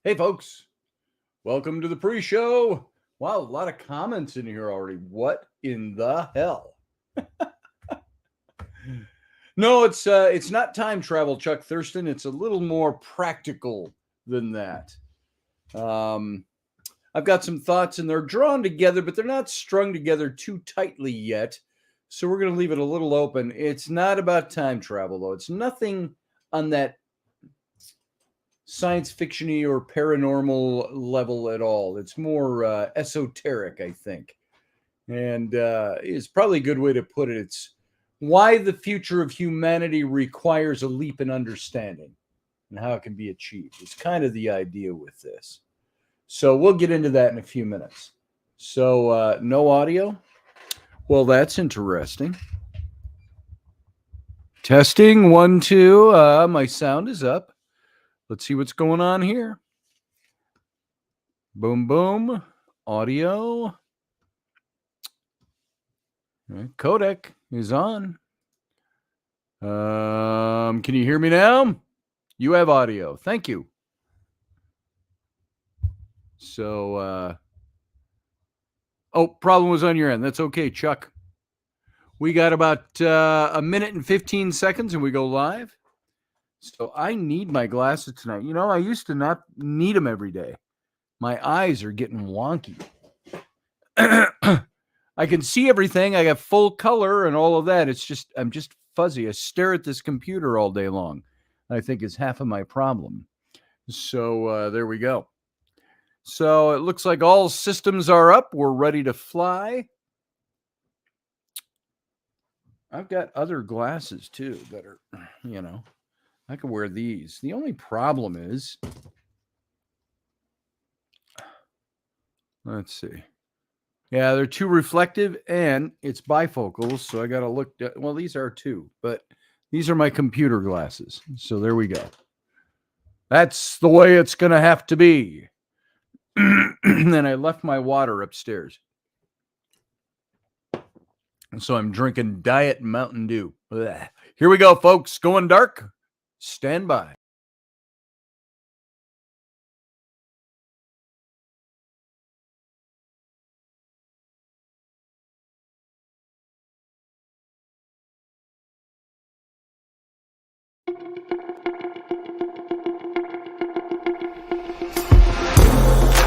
Hey, folks, welcome to the pre-show. Wow, a lot of comments in here already. What in the hell? No, it's not time travel, Chuck Thurston. It's a little more practical than that. Um, I've got some thoughts, and they're drawn together, but they're not strung together too tightly yet. So we're going to leave it a little open. It's not about time travel, though. It's nothing on that science fictiony or paranormal level at all. It's more esoteric, I think, and is probably a good way to put it. It's why the future of humanity requires a leap in understanding and how it can be achieved. It's kind of the idea with this. So we'll get into that in a few minutes. So no audio. Well, that's interesting. Testing 1 2. My sound is up. Let's see what's going on here. Boom, boom. Audio. Codec is on. Can you hear me now? You have audio. Thank you. So, problem was on your end. That's okay, Chuck. We got about a minute and 15 seconds and we go live. So I need my glasses tonight. You know, I used to not need them every day. My eyes are getting wonky. I can see everything. I got full color and all of that. I'm just fuzzy. I stare at this computer all day long. I think is half of my problem. So there we go. So it looks like all systems are up. We're ready to fly. I've got other glasses too that are, I can wear these. The only problem is, let's see. Yeah, they're too reflective and it's bifocals. So I got to look at, well, these are too, but these are my computer glasses. So there we go. That's the way it's going to have to be. And I left my water upstairs. So I'm drinking Diet Mountain Dew. Blech. Here we go, folks. Going dark. Stand by.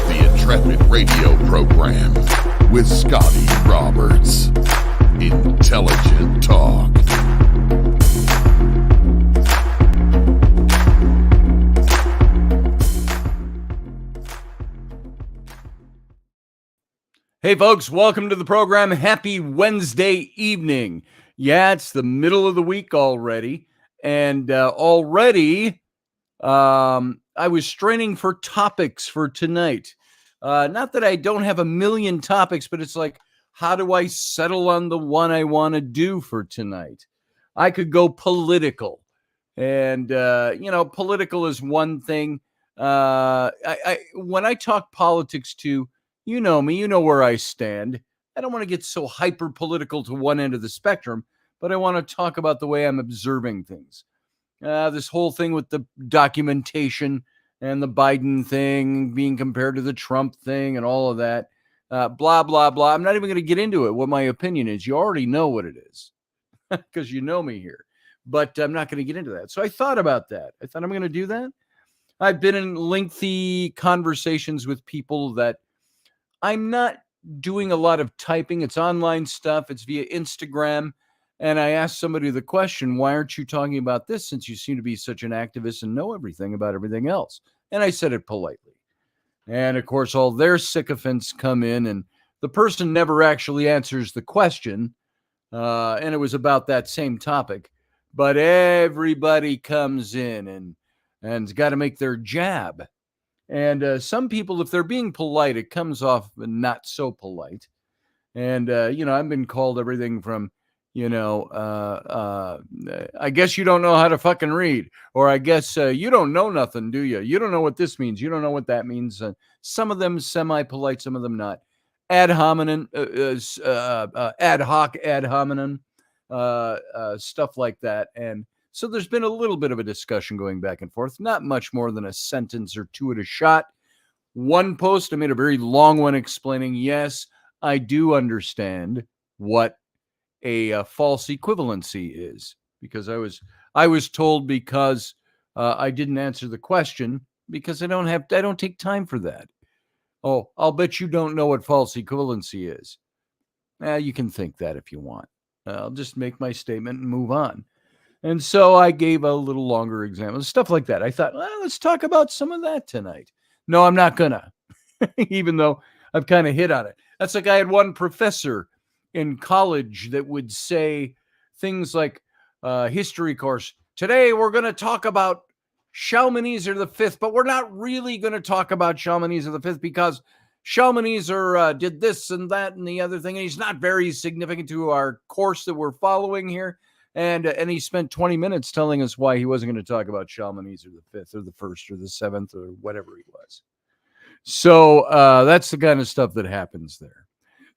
The Intrepid radio program with Scotty Roberts. Intelligent talk. Hey, folks, welcome to the program. Happy Wednesday evening. Yeah, it's the middle of the week already. And already I was straining for topics for tonight. Not that I don't have a million topics, but it's like, how do I settle on the one I want to do for tonight? I could go political. And, political is one thing. When I talk politics to, you know me, you know where I stand. I don't want to get so hyper political to one end of the spectrum, but I want to talk about the way I'm observing things. This whole thing with the documentation and the Biden thing being compared to the Trump thing and all of that, blah, blah, blah. I'm not even going to get into it, what my opinion is. You already know what it is because you know me here, but I'm not going to get into that. So I thought about that. I thought I'm going to do that. I've been in lengthy conversations with people that I'm not doing a lot of typing. It's online stuff. It's via Instagram. And I asked somebody the question, why aren't you talking about this since you seem to be such an activist and know everything about everything else? And I said it politely. And of course, all their sycophants come in and the person never actually answers the question. And it was about that same topic. But everybody comes in and's got to make their jab. And some people, if they're being polite, it comes off not so polite. And, I've been called everything from, I guess you don't know how to fucking read. Or I guess you don't know nothing, do you? You don't know what this means. You don't know what that means. Some of them semi-polite, some of them not. Ad hominem, ad hoc ad hominem, stuff like that. And So there's been a little bit of a discussion going back and forth, not much more than a sentence or two at a shot. One post, I made a very long one explaining, yes, I do understand what a false equivalency is, because I was told because I didn't answer the question because I don't take time for that. Oh, I'll bet you don't know what false equivalency is. You can think that if you want. I'll just make my statement and move on. And so I gave a little longer example, stuff like that. I thought, well, let's talk about some of that tonight. No, I'm not gonna, even though I've kind of hit on it. That's like I had one professor in college that would say things like, history course, today we're going to talk about Shalmaneser the Fifth, but we're not really going to talk about Shalmaneser the Fifth because Shalmaneser did this and that and the other thing, and he's not very significant to our course that we're following here. And he spent 20 minutes telling us why he wasn't going to talk about Shalmaneser the Fifth or the First or the Seventh or whatever he was. So that's the kind of stuff that happens there.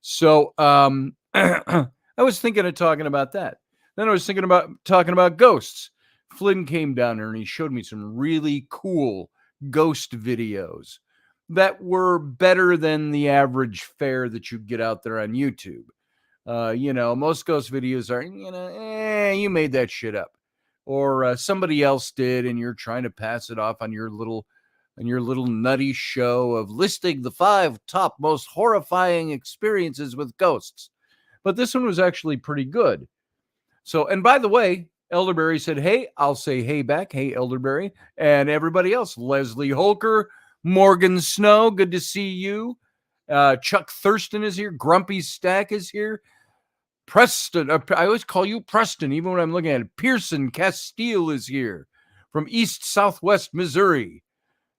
So I was thinking of talking about that. Then I was thinking about talking about ghosts. Flynn came down here and he showed me some really cool ghost videos that were better than the average fare that you get out there on YouTube. Most ghost videos are, you made that shit up, or somebody else did, and you're trying to pass it off on your little nutty show of listing the 5 top most horrifying experiences with ghosts. But this one was actually pretty good. So, and by the way, Elderberry said, hey, I'll say hey back. Hey, Elderberry. And everybody else, Leslie Holker, Morgan Snow, good to see you. Chuck Thurston is here. Grumpy Stack is here. Preston, I always call you Preston, even when I'm looking at it. Pearson Castile is here from East Southwest Missouri.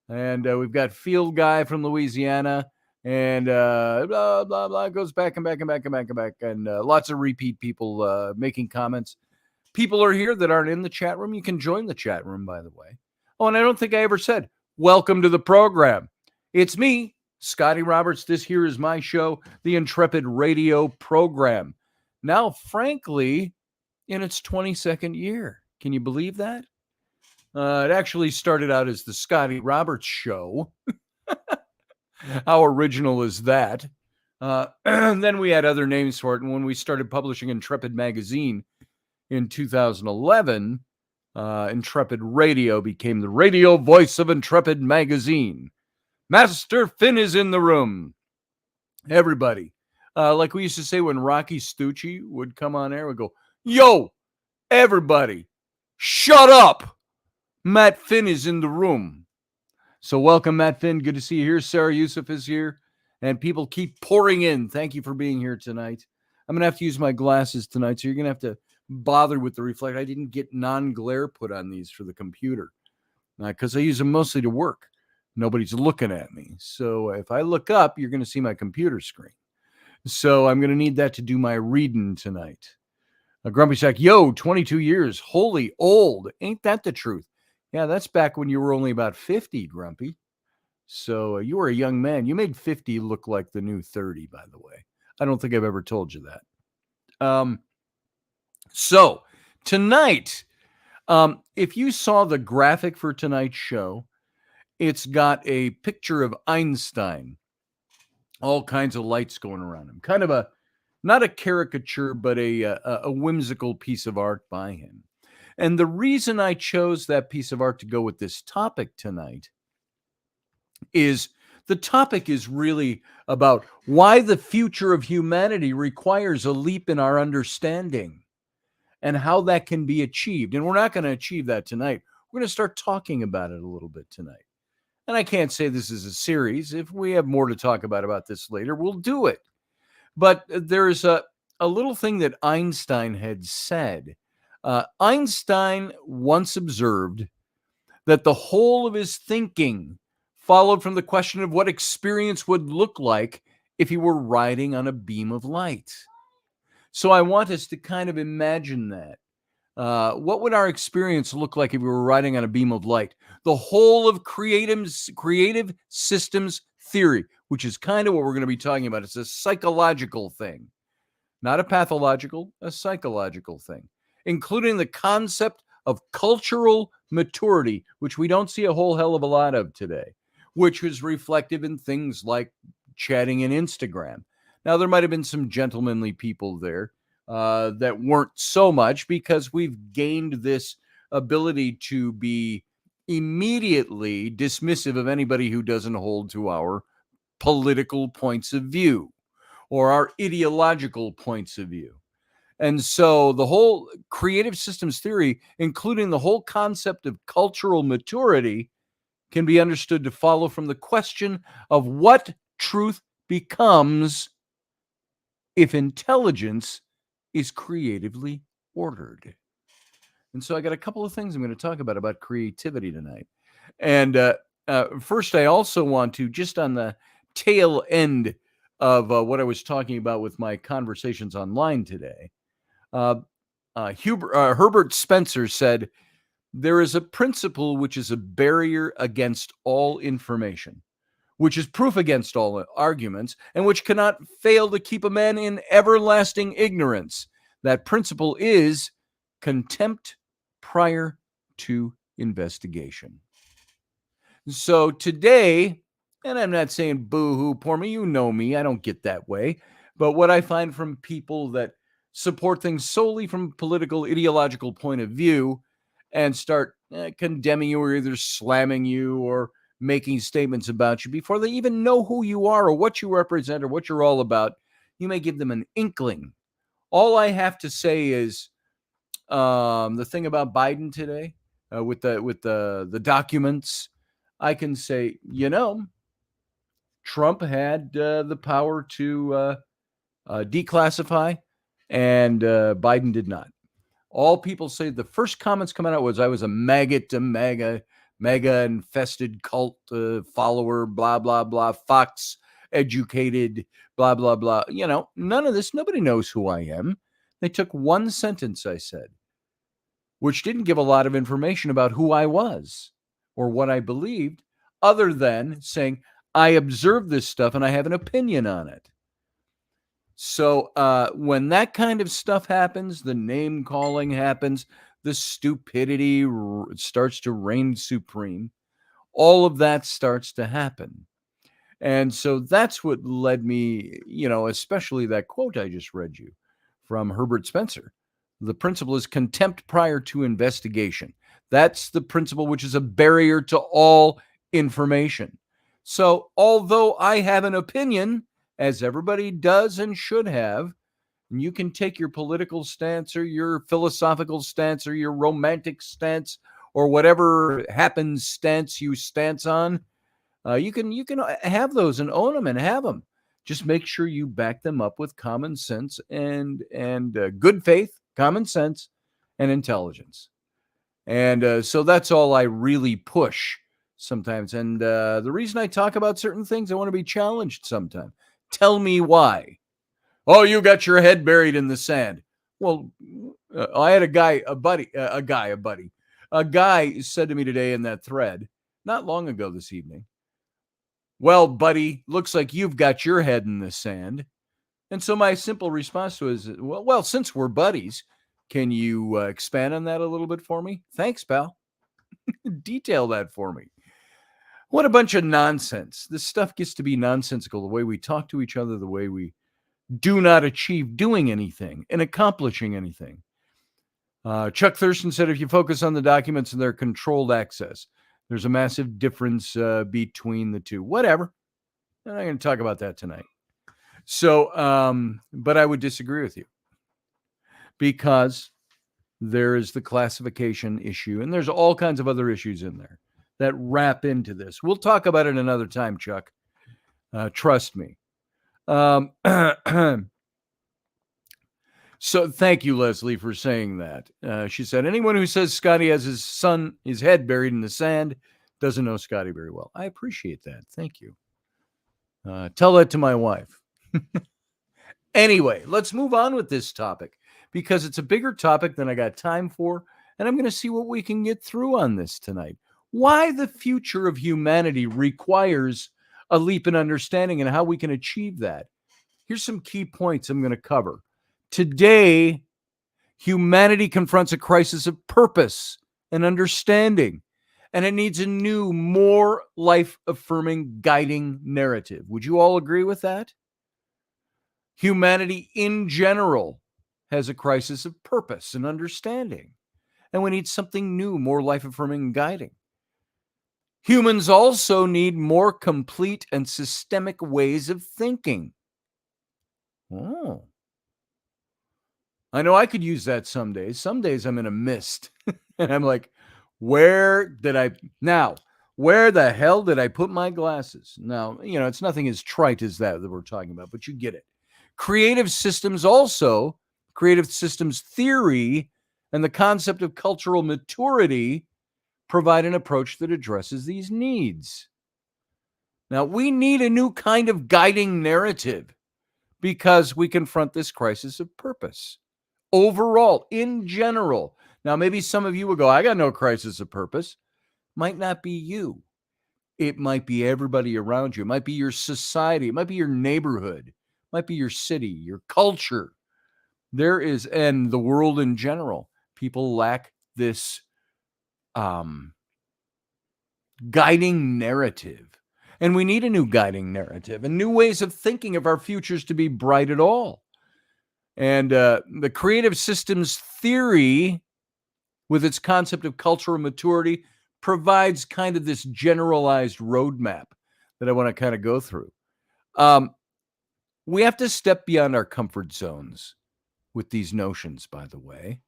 And we've got Field Guy from Louisiana. And blah, blah, blah. It goes back and back and back and back and back. And lots of repeat people making comments. People are here that aren't in the chat room. You can join the chat room, by the way. Oh, and I don't think I ever said, welcome to the program. It's me, Scotty Roberts. This here is my show, the Intrepid Radio Program. Now, frankly, in its 22nd year. Can you believe that? It actually started out as the Scotty Roberts Show. How original is that? And then we had other names for it. And when we started publishing Intrepid magazine in 2011, Intrepid Radio became the radio voice of Intrepid magazine. Master Finn is in the room. Everybody. Like we used to say when Rocky Stucci would come on air, we'd go, yo, everybody, shut up. Matt Finn is in the room. So welcome, Matt Finn. Good to see you here. Sarah Yusuf is here. And people keep pouring in. Thank you for being here tonight. I'm going to have to use my glasses tonight, so you're going to have to bother with the reflect. I didn't get non-glare put on these for the computer because I use them mostly to work. Nobody's looking at me. So if I look up, you're going to see my computer screen. So I'm going to need that to do my reading tonight. Grumpy Shack, yo, 22 years. Holy old. Ain't that the truth? Yeah, that's back when you were only about 50, Grumpy. So you were a young man. You made 50 look like the new 30, by the way. I don't think I've ever told you that. So tonight, if you saw the graphic for tonight's show, it's got a picture of Einstein. All kinds of lights going around him. Kind of not a caricature, but a whimsical piece of art by him. And the reason I chose that piece of art to go with this topic tonight is the topic is really about why the future of humanity requires a leap in our understanding and how that can be achieved. And we're not going to achieve that tonight. We're going to start talking about it a little bit tonight. And I can't say this is a series. If we have more to talk about this later, we'll do it. But there's a little thing that Einstein had said. Einstein once observed that the whole of his thinking followed from the question of what experience would look like if he were riding on a beam of light. So I want us to kind of imagine that. What would our experience look like if we were riding on a beam of light? The whole of creative systems theory, which is kind of what we're going to be talking about. It's a psychological thing, not a pathological, a psychological thing, including the concept of cultural maturity, which we don't see a whole hell of a lot of today, which was reflective in things like chatting and Instagram. Now, there might have been some gentlemanly people there that weren't so much, because we've gained this ability to be immediately dismissive of anybody who doesn't hold to our political points of view or our ideological points of view. And so the whole creative systems theory, including the whole concept of cultural maturity, can be understood to follow from the question of what truth becomes if intelligence is creatively ordered. And so I got a couple of things I'm going to talk about creativity tonight. And first, I also want to, just on the tail end of what I was talking about with my conversations online today, Herbert Spencer said, "There is a principle which is a barrier against all information, which is proof against all arguments, and which cannot fail to keep a man in everlasting ignorance. That principle is contempt prior to investigation." So today, and I'm not saying boo-hoo, poor me, you know me, I don't get that way, but what I find from people that support things solely from a political, ideological point of view and start condemning you or either slamming you or making statements about you before they even know who you are or what you represent or what you're all about, you may give them an inkling. All I have to say is the thing about Biden today with the documents, I can say, Trump had the power to declassify, and Biden did not. All people say, the first comments coming out was, I was a maggot to MAGA infested cult follower, blah, blah, blah, Fox educated, blah, blah, blah. None of this, nobody knows who I am. They took one sentence I said, which didn't give a lot of information about who I was or what I believed, other than saying, I observed this stuff and I have an opinion on it. So when that kind of stuff happens, the name calling happens, the stupidity starts to reign supreme, all of that starts to happen. And so that's what led me, especially that quote I just read you from Herbert Spencer. The principle is contempt prior to investigation. That's the principle which is a barrier to all information. So although I have an opinion, as everybody does and should have, and you can take your political stance or your philosophical stance or your romantic stance or whatever happens stance you stance on, you can have those and own them and have them. Just make sure you back them up with common sense and good faith, common sense, and intelligence. And so that's all I really push sometimes. And the reason I talk about certain things, I want to be challenged sometime. Tell me why. Oh, you got your head buried in the sand. Well, I had a guy said to me today in that thread, not long ago this evening, well, buddy, looks like you've got your head in the sand. And so my simple response was, well, since we're buddies, can you expand on that a little bit for me? Thanks, pal. Detail that for me. What a bunch of nonsense. This stuff gets to be nonsensical, the way we talk to each other, the way we do not achieve doing anything and accomplishing anything. Chuck Thurston said, if you focus on the documents and their controlled access, there's a massive difference between the two. Whatever. I'm not going to talk about that tonight. So, but I would disagree with you, because there is the classification issue, and there's all kinds of other issues in there that wrap into this. We'll talk about it another time, Chuck. Trust me. So thank you, Leslie, for saying that. She said, anyone who says Scotty has his head buried in the sand doesn't know Scotty very well. I appreciate that. Thank you. Tell that to my wife. Anyway, let's move on with this topic, because it's a bigger topic than I got time for, and I'm going to see what we can get through on this tonight. Why the future of humanity requires a leap in understanding and how we can achieve that. Here's some key points I'm going to cover. Today, Humanity confronts a crisis of purpose and understanding, and it needs a new, more life-affirming guiding narrative. Would you all agree with that? Humanity in general has a crisis of purpose and understanding, and we need something new, more life-affirming and guiding. Humans also need more complete and systemic ways of thinking. Oh. I know I could use that some days. Some days I'm in a mist and I'm like, where the hell did I put my glasses? Now, it's nothing as trite as that we're talking about, but you get it. Creative systems theory and the concept of cultural maturity provide an approach that addresses these needs. Now, we need a new kind of guiding narrative because we confront this crisis of purpose. Overall, in general. Now, maybe some of you will go, I got no crisis of purpose. Might not be you. It might be everybody around you. It might be your society. It might be your neighborhood. It might be your city, your culture. And the world in general. People lack this guiding narrative. And we need a new guiding narrative and new ways of thinking of our futures to be bright at all. And the creative systems theory, with its concept of cultural maturity, provides kind of this generalized roadmap that I want to kind of go through. We have to step beyond our comfort zones with these notions, by the way.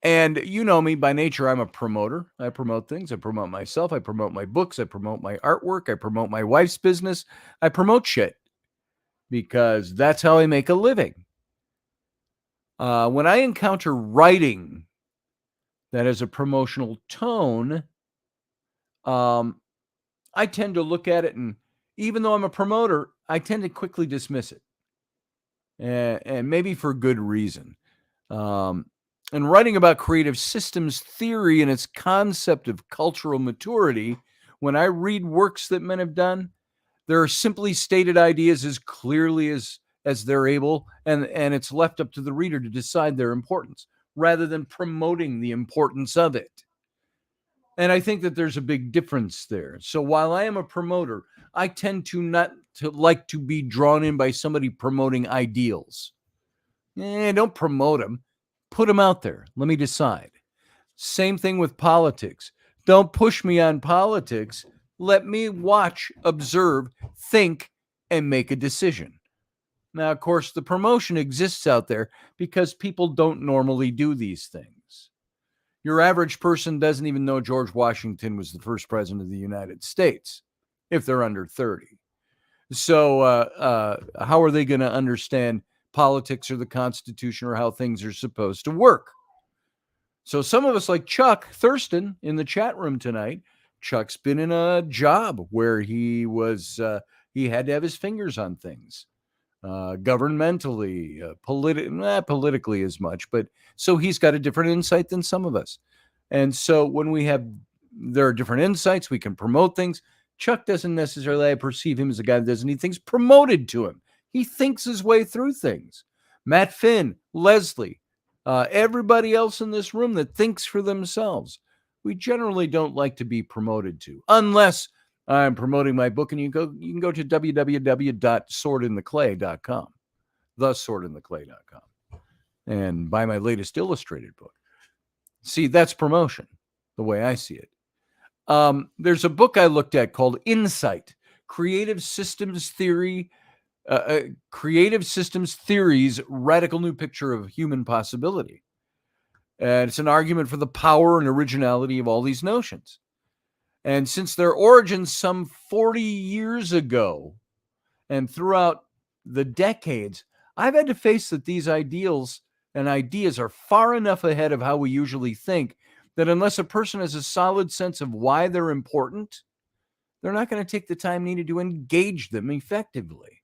And you know me, by nature, I'm a promoter. I promote things. I promote myself. I promote my books. I promote my artwork. I promote my wife's business. I promote shit because that's how I make a living. When I encounter writing that has a promotional tone, I tend to look at it, and even though I'm a promoter, I tend to quickly dismiss it. And maybe for good reason. And writing about creative systems theory and its concept of cultural maturity, when I read works that men have done, there are simply stated ideas as clearly as they're able, and it's left up to the reader to decide their importance, rather than promoting the importance of it. And I think that there's a big difference there. So while I am a promoter, I tend to not to like to be drawn in by somebody promoting ideals. Don't promote them. Put them out there. Let me decide. Same thing with politics. Don't push me on politics. Let me watch, observe, think, and make a decision. Now, of course, the promotion exists out there because people don't normally do these things. Your average person doesn't even know George Washington was the first president of the United States, if they're under 30. So how are they going to understand politics or the Constitution or how things are supposed to work? So some of us, like Chuck Thurston in the chat room tonight, Chuck's been in a job where he had to have his fingers on things, governmentally, not politically as much, but so he's got a different insight than some of us. And so when there are different insights, we can promote things. Chuck doesn't necessarily, I perceive him as a guy that doesn't need things promoted to him. He thinks his way through things. Matt Finn, Leslie, everybody else in this room that thinks for themselves. We generally don't like to be promoted to, unless I'm promoting my book, and you can go to www.swordintheclay.com, theswordintheclay.com, and buy my latest illustrated book. See, that's promotion, the way I see it. There's a book I looked at called Insight, Creative Systems Theory's Radical New Picture of Human Possibility. And it's an argument for the power and originality of all these notions. And since their origins some 40 years ago and throughout the decades, I've had to face that these ideals and ideas are far enough ahead of how we usually think that unless a person has a solid sense of why they're important, they're not going to take the time needed to engage them effectively.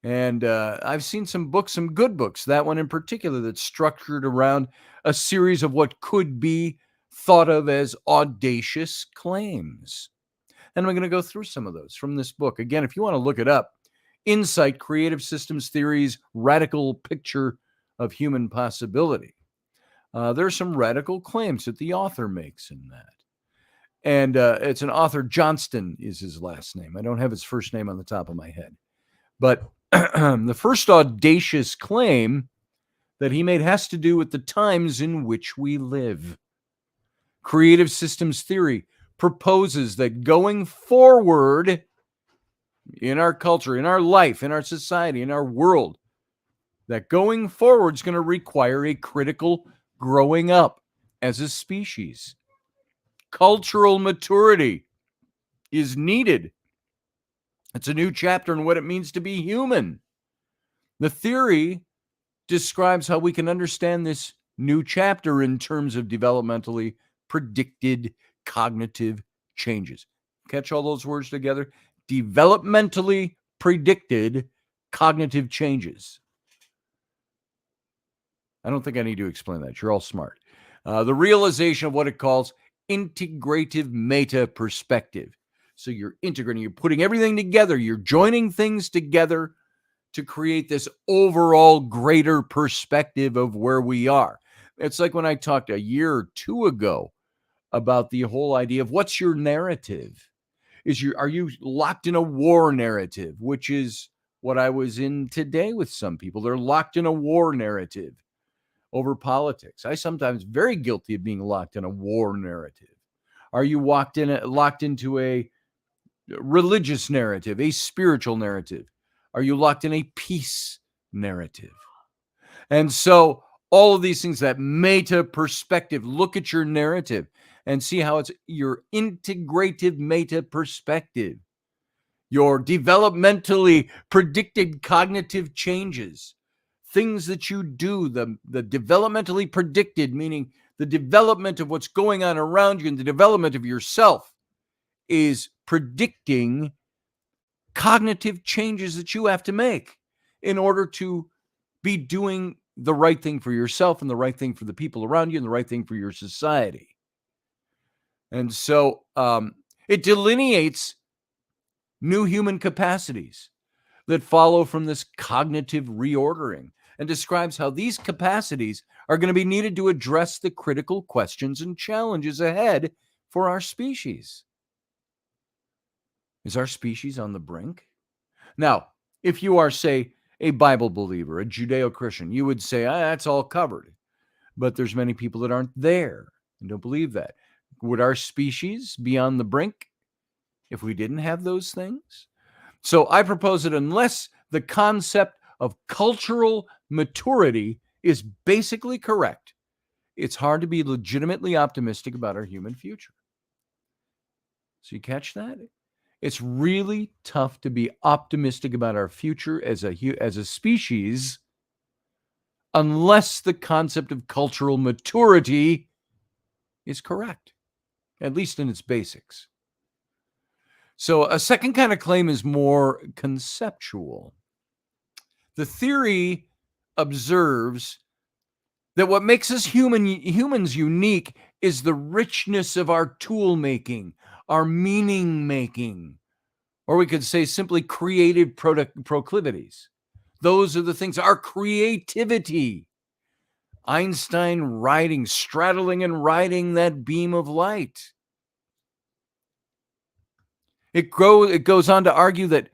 And I've seen some good books, that one in particular, that's structured around a series of what could be thought of as audacious claims. And I'm going to go through some of those from this book. Again, if you want to look it up, Insight, Creative Systems Theory's radical picture of human possibility. There are some radical claims that the author makes in that. And it's an author, Johnston is his last name. I don't have his first name on the top of my head. But the first audacious claim that he made has to do with the times in which we live. Creative Systems Theory proposes that going forward in our culture, in our life, in our society, in our world, that going forward is going to require a critical growing up as a species. Cultural maturity is needed. It's a new chapter in what it means to be human. The theory describes how we can understand this new chapter in terms of developmentally predicted cognitive changes. Catch all those words together? Developmentally predicted cognitive changes. I don't think I need to explain that. You're all smart. The realization of what it calls integrative meta perspective. So you're integrating, you're putting everything together, you're joining things together to create this overall greater perspective of where we are. It's like when I talked a year or two ago about the whole idea of what's your narrative? Are you locked in a war narrative, which is what I was in today with some people. They're locked in a war narrative over politics. I sometimes very guilty of being locked in a war narrative. Are you locked into a religious narrative, a spiritual narrative? Are you locked in a peace narrative? And so all of these things, that meta perspective, look at your narrative and see how it's your integrative meta perspective, your developmentally predicted cognitive changes, things that you do, the developmentally predicted, meaning the development of what's going on around you and the development of yourself is predicting cognitive changes that you have to make in order to be doing the right thing for yourself and the right thing for the people around you and the right thing for your society. And so it delineates new human capacities that follow from this cognitive reordering and describes how these capacities are going to be needed to address the critical questions and challenges ahead for our species. Is our species on the brink? Now, if you are, say, a Bible believer, a Judeo-Christian, you would say, that's all covered. But there's many people that aren't there and don't believe that. Would our species be on the brink if we didn't have those things? So I propose that unless the concept of cultural maturity is basically correct, it's hard to be legitimately optimistic about our human future. So you catch that? It's really tough to be optimistic about our future as a species unless the concept of cultural maturity is correct, at least in its basics. So a second kind of claim is more conceptual. The theory observes that what makes us humans unique is the richness of our tool making, our meaning making, or we could say simply creative proclivities. Those are the things, our creativity. Einstein straddling and riding that beam of light. It goes on to argue that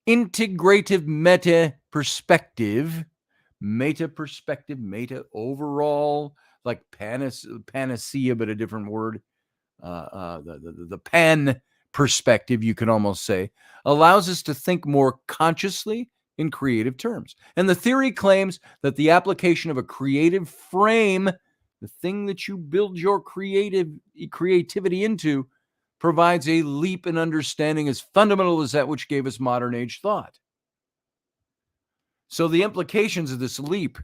integrative meta perspective, meta overall, like panacea, but a different word. The pan perspective, you can almost say, allows us to think more consciously in creative terms. And the theory claims that the application of a creative frame, the thing that you build your creativity into, provides a leap in understanding as fundamental as that which gave us modern age thought. So the implications of this leap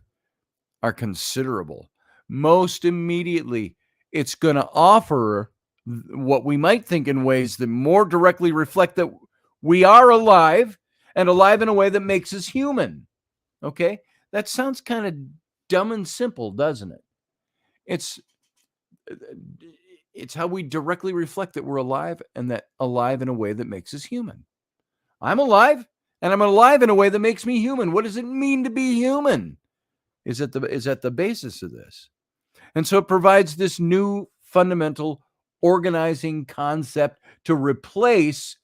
are considerable. Most immediately, it's going to offer what we might think in ways that more directly reflect that we are alive, and alive in a way that makes us human. Okay? That sounds kind of dumb and simple, doesn't it? It's how we directly reflect that we're alive, and that alive in a way that makes us human. I'm alive, And I'm alive in a way that makes me human. What does it mean to be human? Is at the basis of this. And so it provides this new fundamental organizing concept to replace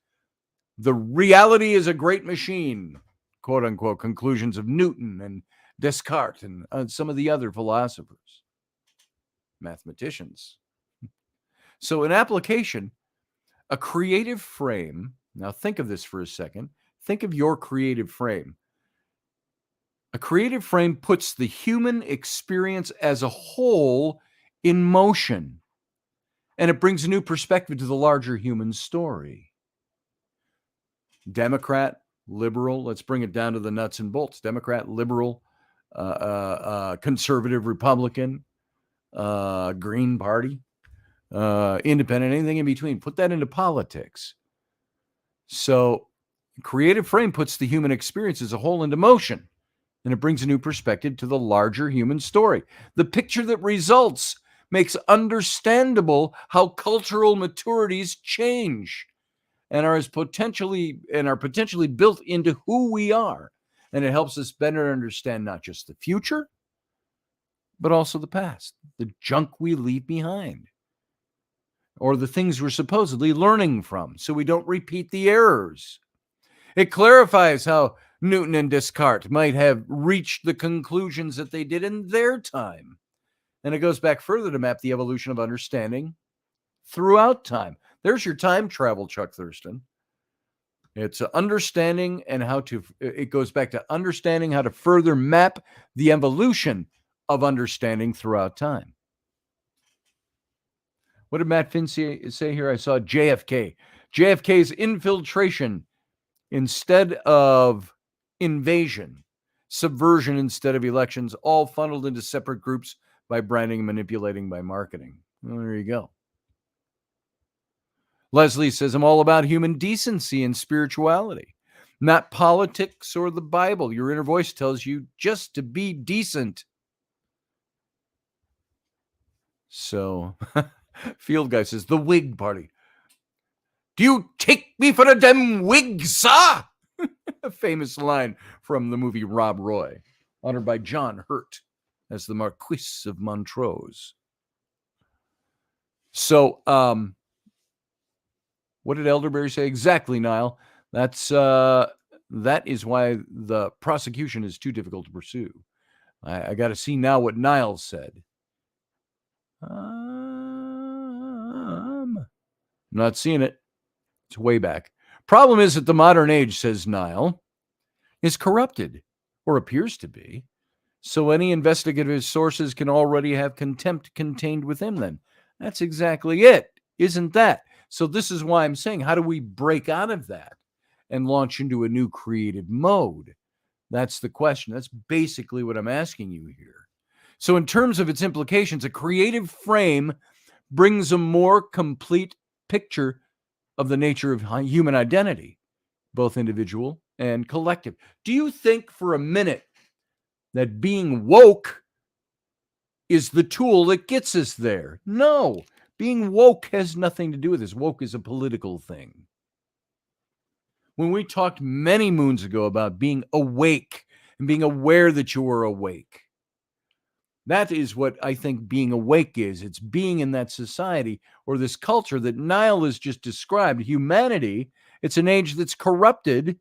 the reality is a great machine, quote unquote, conclusions of Newton and Descartes and some of the other philosophers, mathematicians. So in application, a creative frame, now think of this for a second. Think of your creative frame. A creative frame puts the human experience as a whole in motion, and it brings a new perspective to the larger human story. Democrat, liberal, let's bring it down to the nuts and bolts. Democrat, liberal, conservative, Republican, Green Party, independent, anything in between. Put that into politics. So creative frame puts the human experience as a whole into motion, and it brings a new perspective to the larger human story. The picture that results makes understandable how cultural maturities change and are potentially built into who we are. And it helps us better understand not just the future, but also the past, the junk we leave behind, or the things we're supposedly learning from, so we don't repeat the errors. It clarifies how Newton and Descartes might have reached the conclusions that they did in their time. And it goes back further to map the evolution of understanding throughout time. There's your time travel, Chuck Thurston. It's understanding and it goes back to understanding how to further map the evolution of understanding throughout time. What did Matt Finn say here? I saw JFK. JFK's infiltration instead of invasion, subversion instead of elections, all funneled into separate groups by branding and manipulating by marketing. Well, there you go. Leslie says, I'm all about human decency and spirituality, not politics or the Bible. Your inner voice tells you just to be decent. So, Field Guy says, the Whig Party. Do you take me for a damn Whig, sir? A famous line from the movie Rob Roy, honored by John Hurt as the Marquis of Montrose. So, what did Elderberry say? Exactly, Niall. That is why the prosecution is too difficult to pursue. I got to see now what Niall said. I'm not seeing it. It's way back. Problem is that the modern age, says Niall, is corrupted, or appears to be. So any investigative sources can already have contempt contained within them. That's exactly it, isn't that? So this is why I'm saying, how do we break out of that and launch into a new creative mode? That's the question. That's basically what I'm asking you here. So in terms of its implications, a creative frame brings a more complete picture of the nature of human identity, both individual and collective. Do you think for a minute that being woke is the tool that gets us there? No. Being woke has nothing to do with this. Woke is a political thing. When we talked many moons ago about being awake and being aware that you are awake, that is what I think being awake is. It's being in that society or this culture that Niall has just described. Humanity, it's an age that's corrupted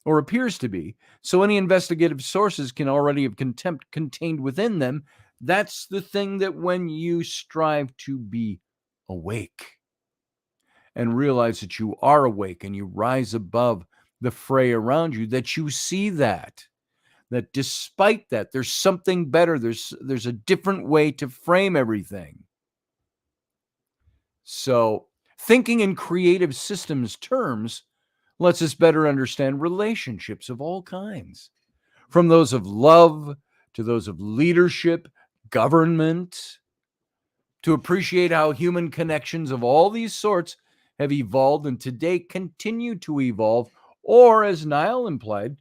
or appears to be. So any investigative sources can already have contempt contained within them. That's the thing that when you strive to be awake and realize that you are awake and you rise above the fray around you, that you see that despite that, there's something better. There's a different way to frame everything. So thinking in creative systems terms lets us better understand relationships of all kinds, from those of love to those of leadership, government, to appreciate how human connections of all these sorts have evolved and today continue to evolve, or as Niall implied,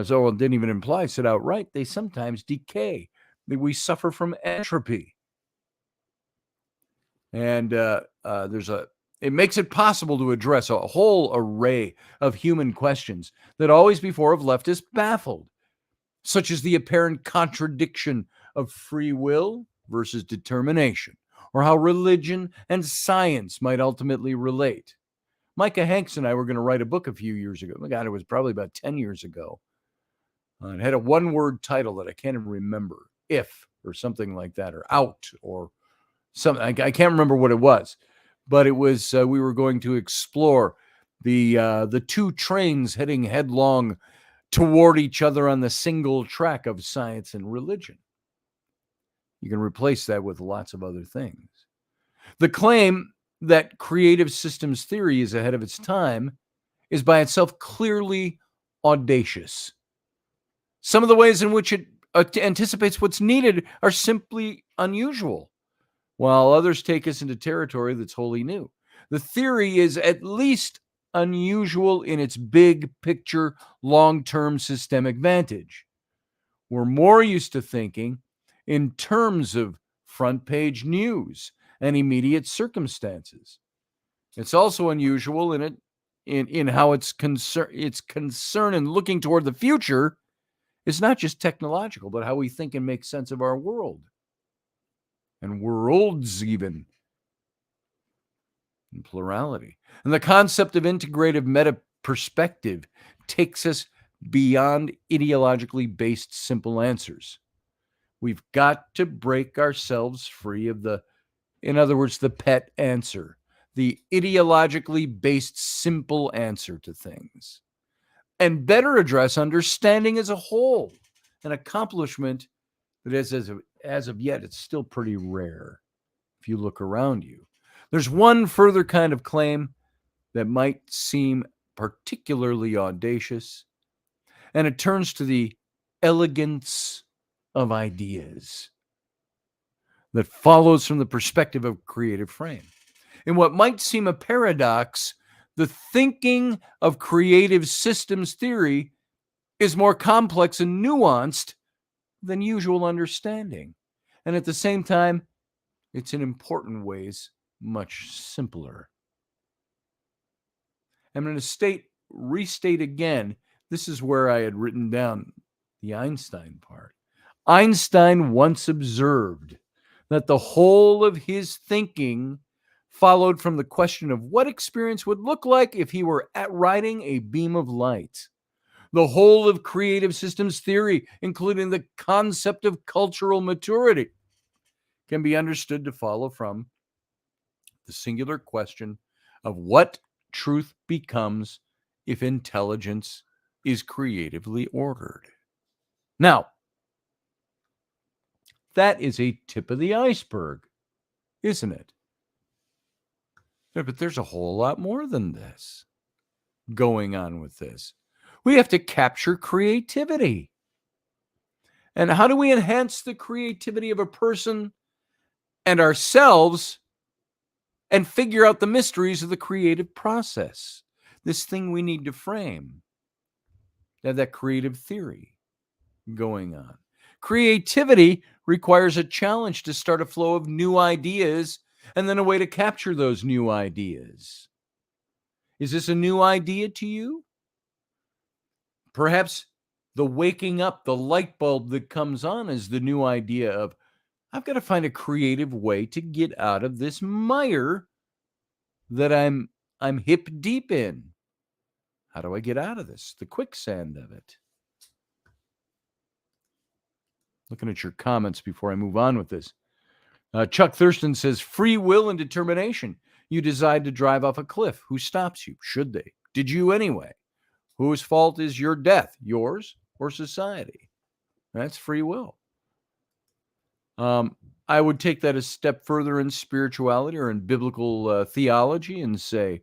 so it didn't even imply, said outright, they sometimes decay. We suffer from entropy. And there's It makes it possible to address a whole array of human questions that always before have left us baffled, such as the apparent contradiction of free will versus determination, or how religion and science might ultimately relate. Micah Hanks and I were going to write a book a few years ago. My God, it was probably about 10 years ago. It had a one-word title that I can't even remember, If, or something like that, or Out, or something. I can't remember what it was, but it was, we were going to explore the two trains heading headlong toward each other on the single track of science and religion. You can replace that with lots of other things. The claim that creative systems theory is ahead of its time is by itself clearly audacious. Some of the ways in which it anticipates what's needed are simply unusual, while others take us into territory that's wholly new. The theory is at least unusual in its big picture, long-term systemic vantage. We're more used to thinking in terms of front page news and immediate circumstances. It's also unusual in how its concern in looking toward the future is not just technological, but how we think and make sense of our world and worlds, even in plurality. And the concept of integrative meta perspective takes us beyond ideologically based simple answers. We've got to break ourselves free of in other words, the pet answer, the ideologically based simple answer to things, and better address understanding as a whole, an accomplishment that is, as of yet, it's still pretty rare if you look around you. There's one further kind of claim that might seem particularly audacious, and it turns to the elegance of ideas that follows from the perspective of creative frame. In what might seem a paradox, the thinking of creative systems theory is more complex and nuanced than usual understanding. And at the same time, it's in important ways much simpler. I'm going to restate again, this is where I had written down the Einstein part. Einstein once observed that the whole of his thinking followed from the question of what experience would look like if he were riding a beam of light. The whole of creative systems theory, including the concept of cultural maturity, can be understood to follow from the singular question of what truth becomes if intelligence is creatively ordered. Now, that is a tip of the iceberg, isn't it? But there's a whole lot more than this going on with this. We have to capture creativity. And how do we enhance the creativity of a person and ourselves and figure out the mysteries of the creative process? This thing we need to frame. That creative theory going on. Creativity requires a challenge to start a flow of new ideas and then a way to capture those new ideas. Is this a new idea to you? Perhaps the waking up, the light bulb that comes on is the new idea of, I've got to find a creative way to get out of this mire that I'm hip deep in. How do I get out of this? The quicksand of it. Looking at your comments before I move on with this. Chuck Thurston says, free will and determination. You decide to drive off a cliff. Who stops you? Should they? Did you anyway? Whose fault is your death? Yours or society? That's free will. I would take that a step further in spirituality or in biblical theology and say,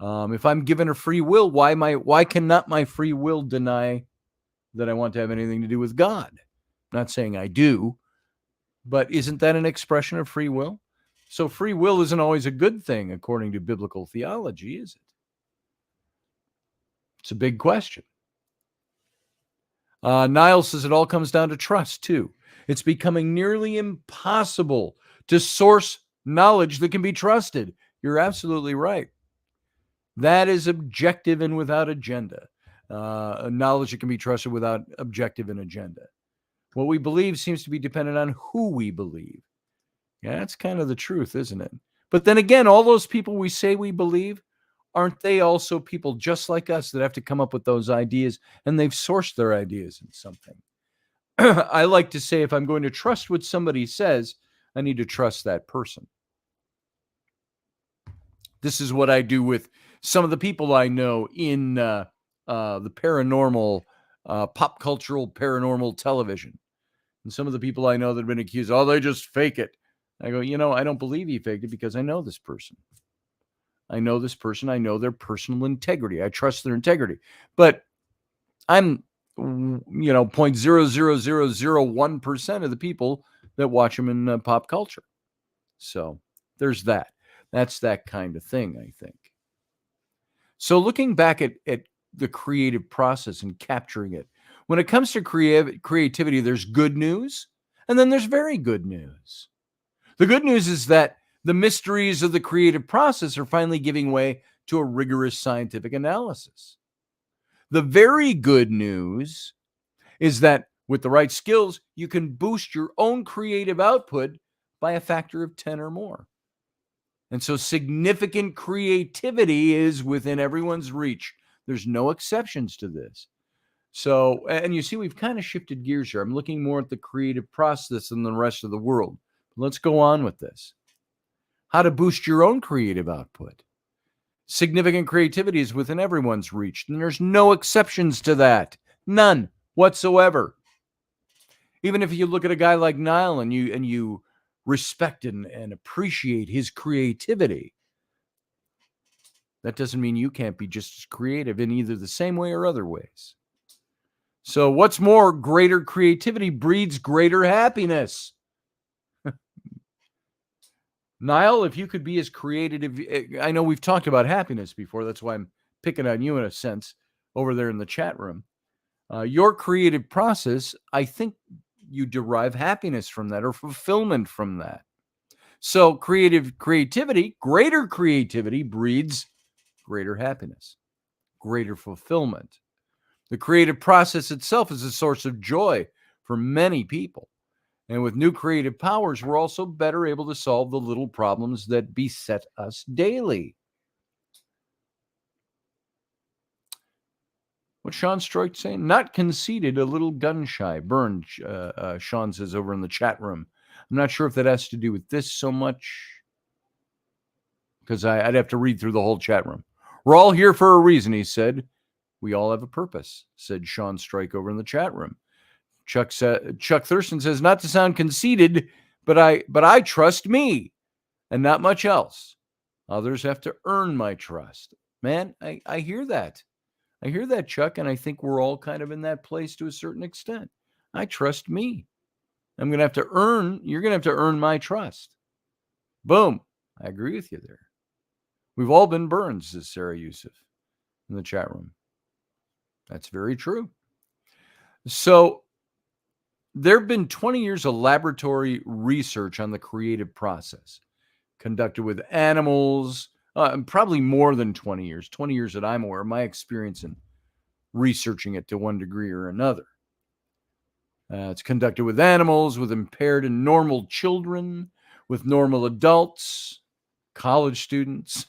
if I'm given a free will, why cannot my free will deny that I want to have anything to do with God? I'm not saying I do, but isn't that an expression of free will? So free will isn't always a good thing according to biblical theology, is it? It's a big question. Niall says it all comes down to trust, too. It's becoming nearly impossible to source knowledge that can be trusted. You're absolutely right. That is objective and without agenda. Knowledge that can be trusted without objective and agenda. What we believe seems to be dependent on who we believe. Yeah, that's kind of the truth, isn't it? But then again, all those people we say we believe, aren't they also people just like us that have to come up with those ideas, and they've sourced their ideas in something? I like to say if I'm going to trust what somebody says, I need to trust that person. This is what I do with some of the people I know in the paranormal, pop cultural paranormal television. And some of the people I know that have been accused, oh, they just fake it. I go, I don't believe he faked it because I know this person. I know this person. I know their personal integrity. I trust their integrity. But I'm, 0.00001% of the people that watch them in pop culture. So there's that. That's that kind of thing, I think. So looking back at the creative process and capturing it, when it comes to creativity, there's good news, and then there's very good news. The good news is that the mysteries of the creative process are finally giving way to a rigorous scientific analysis. The very good news is that with the right skills, you can boost your own creative output by a factor of 10 or more. And so significant creativity is within everyone's reach. There's no exceptions to this. So, and you see, we've kind of shifted gears here. I'm looking more at the creative process than the rest of the world. Let's go on with this. How to boost your own creative output. Significant creativity is within everyone's reach, and there's no exceptions to that. None whatsoever. Even if you look at a guy like Niall and you respect and appreciate his creativity, that doesn't mean you can't be just as creative in either the same way or other ways. So what's more, greater creativity breeds greater happiness. Niall, if you could be as creative, I know we've talked about happiness before. That's why I'm picking on you in a sense over there in the chat room. Your creative process, I think you derive happiness from that or fulfillment from that. So creativity, greater creativity breeds greater happiness, greater fulfillment. The creative process itself is a source of joy for many people. And with new creative powers, we're also better able to solve the little problems that beset us daily. What Sean Stroik saying? Not conceited, a little gun shy. Burned, Sean says over in the chat room. I'm not sure if that has to do with this so much, because I'd have to read through the whole chat room. We're all here for a reason, he said. We all have a purpose, said Sean Stroik over in the chat room. Chuck Thurston says, not to sound conceited, but I trust me and not much else. Others have to earn my trust. Man, I hear that. I hear that, Chuck, and I think we're all kind of in that place to a certain extent. I trust me. You're going to have to earn my trust. Boom. I agree with you there. We've all been burned, says Sarah Yusuf in the chat room. That's very true. So there have been 20 years of laboratory research on the creative process conducted with animals, probably more than 20 years that I'm aware of my experience in researching it to one degree or another. It's conducted with animals, with impaired and normal children, with normal adults, college students.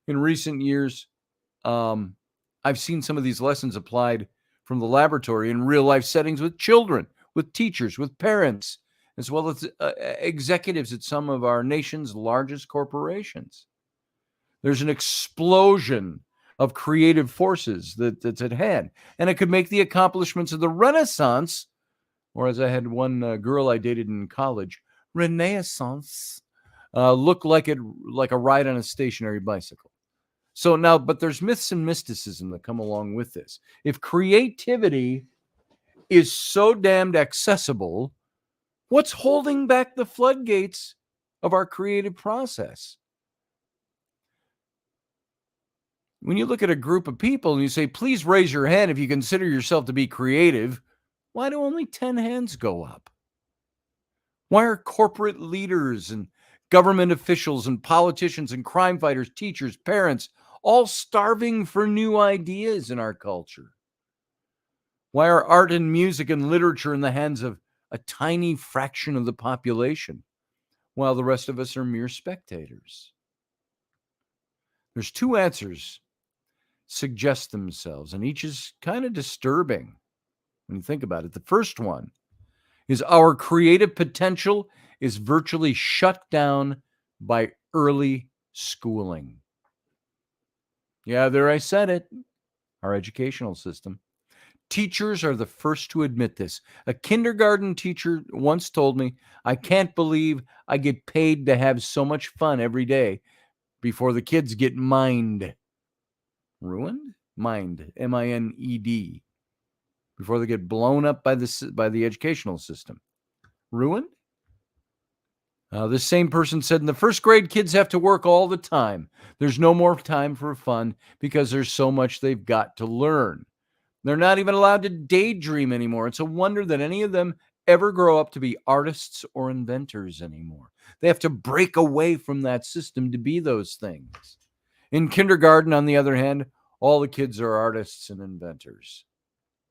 In recent years, I've seen some of these lessons applied from the laboratory in real life settings with children, with teachers, with parents, as well as executives at some of our nation's largest corporations. There's an explosion of creative forces that's at hand, and it could make the accomplishments of the Renaissance, or as I had one girl I dated in college, Renaissance, look like a ride on a stationary bicycle. So now, but there's myths and mysticism that come along with this. If creativity is so damned accessible, what's holding back the floodgates of our creative process? When you look at a group of people and you say, please raise your hand if you consider yourself to be creative, why do only 10 hands go up? Why are corporate leaders and Government officials and politicians and crime fighters, teachers, parents, all starving for new ideas in our culture. Why are art and music and literature in the hands of a tiny fraction of the population, while the rest of us are mere spectators? There's two answers suggest themselves, and each is kind of disturbing when you think about it. The first one is our creative potential is virtually shut down by early schooling. Yeah, there I said it. Our educational system. Teachers are the first to admit this. A kindergarten teacher once told me, I can't believe I get paid to have so much fun every day before the kids get mined. Ruined? Mined. M-I-N-E-D. Before they get blown up by the educational system. Ruined? This same person said, in the first grade, kids have to work all the time. There's no more time for fun because there's so much they've got to learn. They're not even allowed to daydream anymore. It's a wonder that any of them ever grow up to be artists or inventors anymore. They have to break away from that system to be those things. In kindergarten, on the other hand, all the kids are artists and inventors.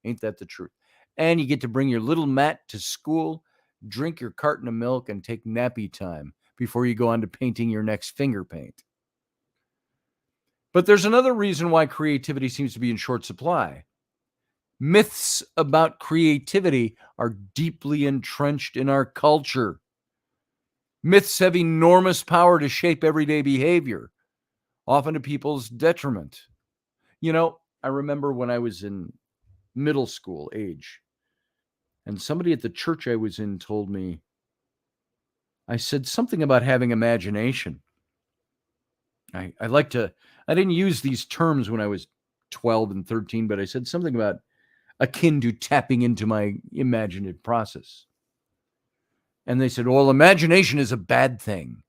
Ain't that the truth? And you get to bring your little mat to school, drink your carton of milk, and take nappy time before you go on to painting your next finger paint. But there's another reason why creativity seems to be in short supply. Myths about creativity are deeply entrenched in our culture. Myths have enormous power to shape everyday behavior, often to people's detriment. You know, I remember when I was in middle school age, and somebody at the church I was in told me, I said something about having imagination. I didn't use these terms when I was 12 and 13, but I said something about akin to tapping into my imaginative process. And they said, well, imagination is a bad thing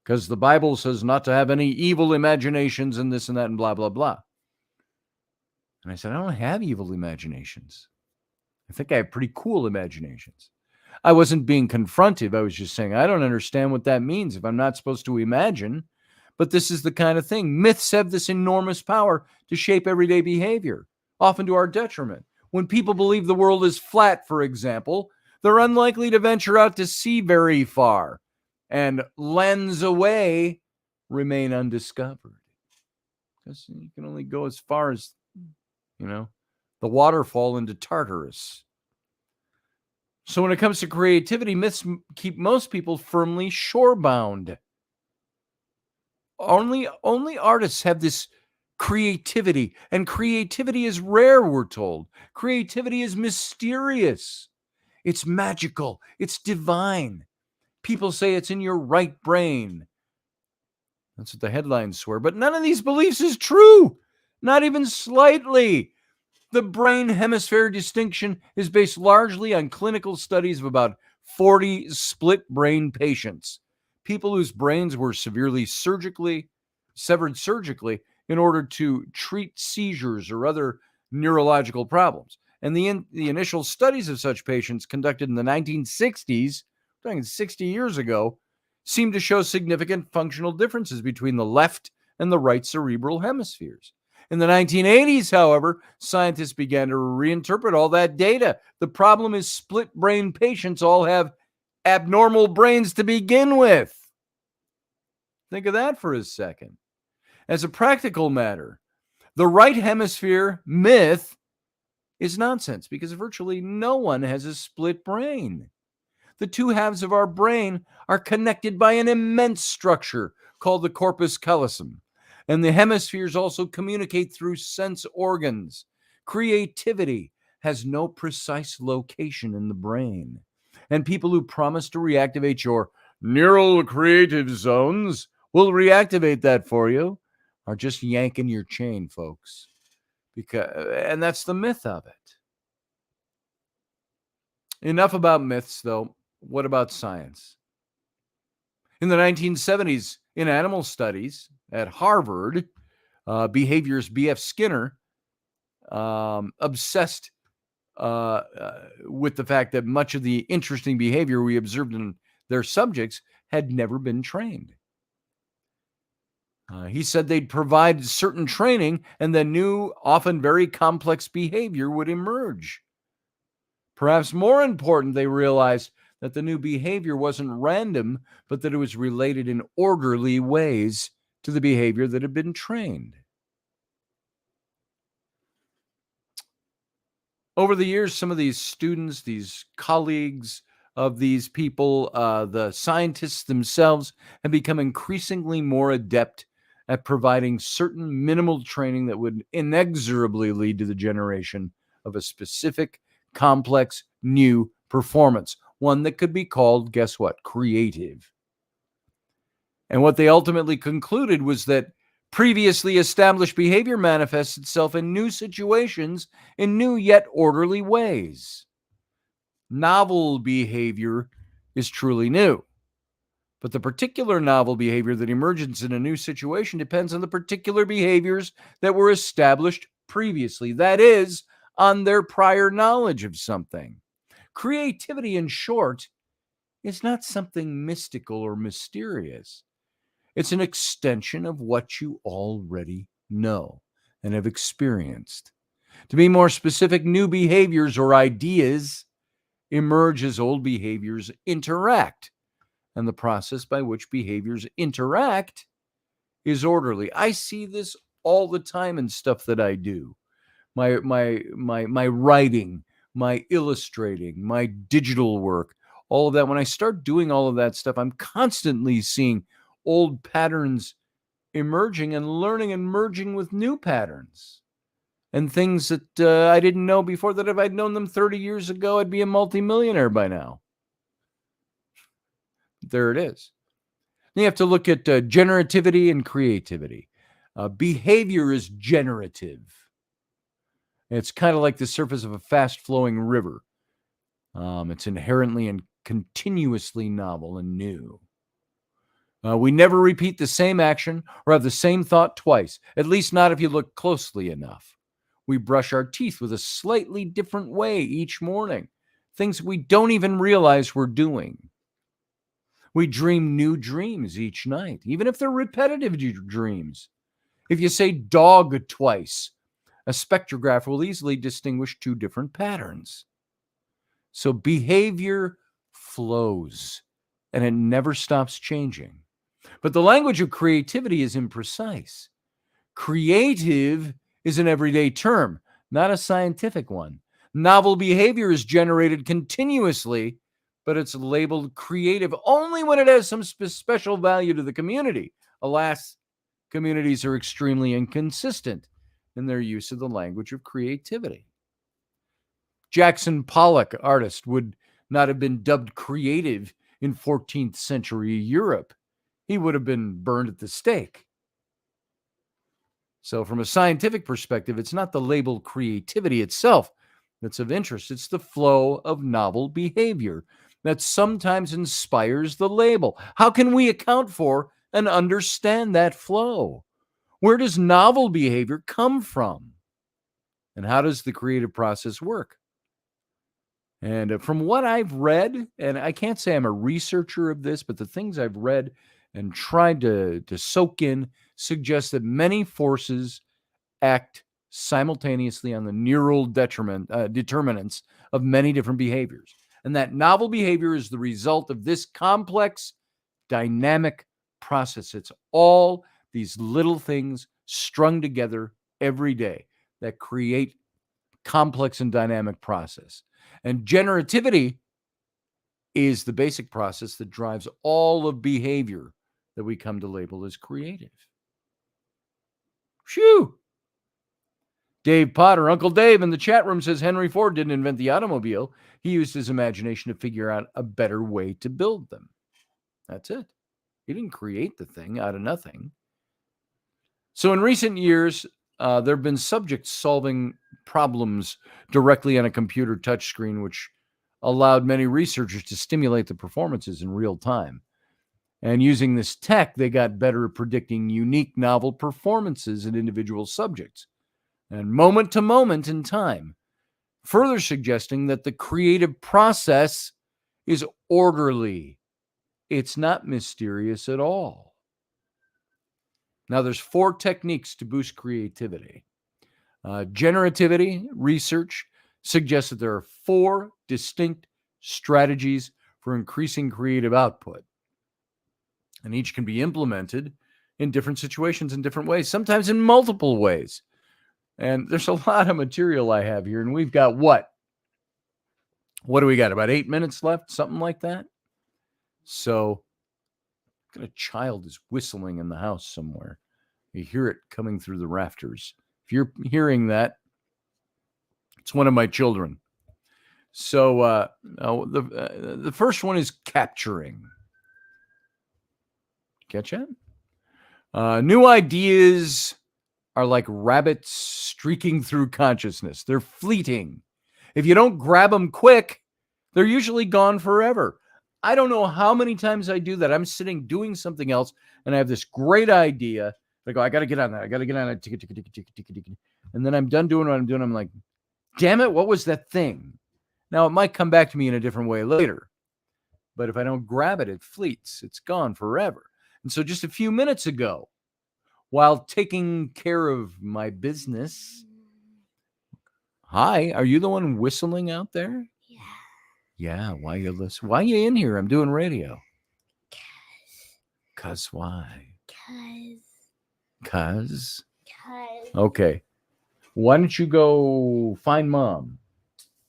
because the Bible says not to have any evil imaginations and this and that and blah, blah, blah. And I said, I don't have evil imaginations. I think I have pretty cool imaginations. I wasn't being confrontive. I was just saying, I don't understand what that means if I'm not supposed to imagine. But this is the kind of thing. Myths have this enormous power to shape everyday behavior, often to our detriment. When people believe the world is flat, for example, they're unlikely to venture out to sea very far, and lands away remain undiscovered. Because you can only go as far as, the waterfall into Tartarus. So when it comes to creativity, myths keep most people firmly shorebound. Only artists have this creativity, and creativity is rare, we're told. Creativity is mysterious. It's magical. It's divine. People say it's in your right brain. That's what the headlines swear. But none of these beliefs is true. Not even slightly. The brain hemisphere distinction is based largely on clinical studies of about 40 split brain patients, people whose brains were severed surgically in order to treat seizures or other neurological problems. And the initial studies of such patients conducted in the 1960s, 60 years ago, seemed to show significant functional differences between the left and the right cerebral hemispheres. In the 1980s, however, scientists began to reinterpret all that data. The problem is split brain patients all have abnormal brains to begin with. Think of that for a second. As a practical matter, the right hemisphere myth is nonsense because virtually no one has a split brain. The two halves of our brain are connected by an immense structure called the corpus callosum. And the hemispheres also communicate through sense organs. Creativity has no precise location in the brain. And people who promise to reactivate your neural creative zones will reactivate that for you are just yanking your chain, folks. And that's the myth of it. Enough about myths, though. What about science? In the 1970s, in animal studies at Harvard, behaviorist B.F. Skinner obsessed with the fact that much of the interesting behavior we observed in their subjects had never been trained. He said they'd provide certain training and then new, often very complex behavior would emerge. Perhaps more important, they realized that the new behavior wasn't random, but that it was related in orderly ways to the behavior that had been trained. Over the years, some of these students, these colleagues of these people, the scientists themselves, have become increasingly more adept at providing certain minimal training that would inexorably lead to the generation of a specific, complex, new performance, one that could be called, guess what, creative. And what they ultimately concluded was that previously established behavior manifests itself in new situations in new yet orderly ways. Novel behavior is truly new, but the particular novel behavior that emerges in a new situation depends on the particular behaviors that were established previously, that is, on their prior knowledge of something. Creativity, in short, is not something mystical or mysterious. It's an extension of what you already know and have experienced. To be more specific, new behaviors or ideas emerge as old behaviors interact, and the process by which behaviors interact is orderly. I see this all the time in stuff that I do. My writing, my illustrating, my digital work, all of that. When I start doing all of that stuff, I'm constantly seeing old patterns emerging and learning and merging with new patterns and things that I didn't know before, that if I'd known them 30 years ago, I'd be a multimillionaire by now. There it is. You have to look at generativity and creativity. Behavior is generative. It's kind of like the surface of a fast-flowing river. It's inherently and continuously novel and new. We never repeat the same action or have the same thought twice, at least not if you look closely enough. We brush our teeth with a slightly different way each morning, things we don't even realize we're doing. We dream new dreams each night, even if they're repetitive dreams. If you say dog twice, a spectrograph will easily distinguish two different patterns. So behavior flows, and it never stops changing. But the language of creativity is imprecise. Creative is an everyday term, not a scientific one. Novel behavior is generated continuously, but it's labeled creative only when it has some special value to the community. Alas, communities are extremely inconsistent in their use of the language of creativity. Jackson Pollock, artist, would not have been dubbed creative in 14th century Europe. He would have been burned at the stake. So from a scientific perspective, it's not the label creativity itself that's of interest. It's the flow of novel behavior that sometimes inspires the label. How can we account for and understand that flow? Where does novel behavior come from? And how does the creative process work? And from what I've read, and I can't say I'm a researcher of this, but the things I've read and tried to soak in suggest that many forces act simultaneously on the neural determinants of many different behaviors. And that novel behavior is the result of this complex, dynamic process. It's all these little things strung together every day that create complex and dynamic process. And generativity is the basic process that drives all of behavior that we come to label as creative. Phew! Dave Potter, Uncle Dave in the chat room says Henry Ford didn't invent the automobile. He used his imagination to figure out a better way to build them. That's it. He didn't create the thing out of nothing. So in recent years, there have been subjects solving problems directly on a computer touchscreen, which allowed many researchers to stimulate the performances in real time. And using this tech, they got better at predicting unique, novel performances in individual subjects, and moment to moment in time, further suggesting that the creative process is orderly. It's not mysterious at all. Now, there's 4 techniques to boost creativity. Generativity research suggests that there are 4 distinct strategies for increasing creative output. And each can be implemented in different situations in different ways, sometimes in multiple ways. And there's a lot of material I have here, and we've got what? What do we got? About 8 minutes left, something like that. So, a child is whistling in the house somewhere. You hear it coming through the rafters. If you're hearing that, it's one of my children. So, the first one is capturing. Catch it? New ideas are like rabbits streaking through consciousness. They're fleeting. If you don't grab them quick, they're usually gone forever. I don't know how many times I do that. I'm sitting doing something else, and I have this great idea. I go, I got to get on that. I got to get on it. And then I'm done doing what I'm doing. I'm like, damn it, what was that thing? Now, it might come back to me in a different way later. But if I don't grab it, it fleets. It's gone forever. And so just a few minutes ago, while taking care of my business, hi, are you the one whistling out there? Yeah. Yeah, why you listen? Why you in here? I'm doing radio. Cause why? Cause. Okay. Why don't you go find mom?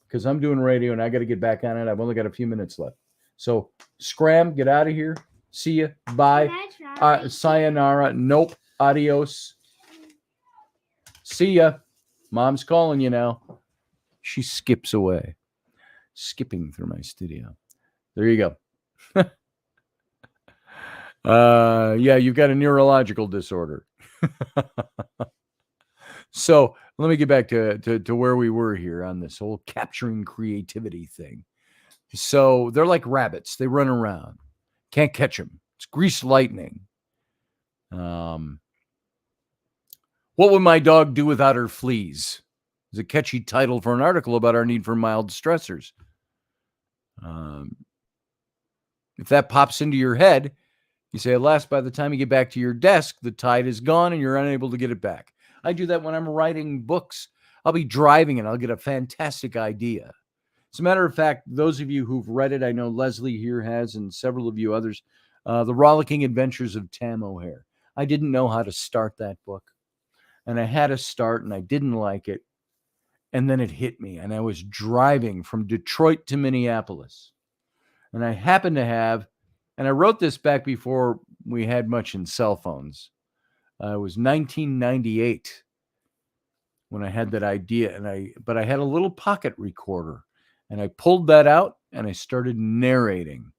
Because I'm doing radio and I got to get back on it. I've only got a few minutes left. So scram, get out of here. See ya. Bye. Sayonara. Nope. Adios. See ya. Mom's calling you now. She skips away. Skipping through my studio. There you go. Yeah, you've got a neurological disorder. So let me get back to where we were here on this whole capturing creativity thing. So they're like rabbits. They run around. Can't catch them. It's greased lightning. What would my dog do without her fleas? It's a catchy title for an article about our need for mild stressors. If that pops into your head, you say, alas, by the time you get back to your desk, the tide is gone and you're unable to get it back. I do that when I'm writing books. I'll be driving and I'll get a fantastic idea. As a matter of fact, those of you who've read it, I know Leslie here has, and several of you others, The Rollicking Adventures of Tam O'Hare. I didn't know how to start that book. And I had to start and I didn't like it. And then it hit me. And I was driving from Detroit to Minneapolis. And I happened to have, and I wrote this back before we had much in cell phones. It was 1998 when I had that idea. But I had a little pocket recorder. And I pulled that out and I started narrating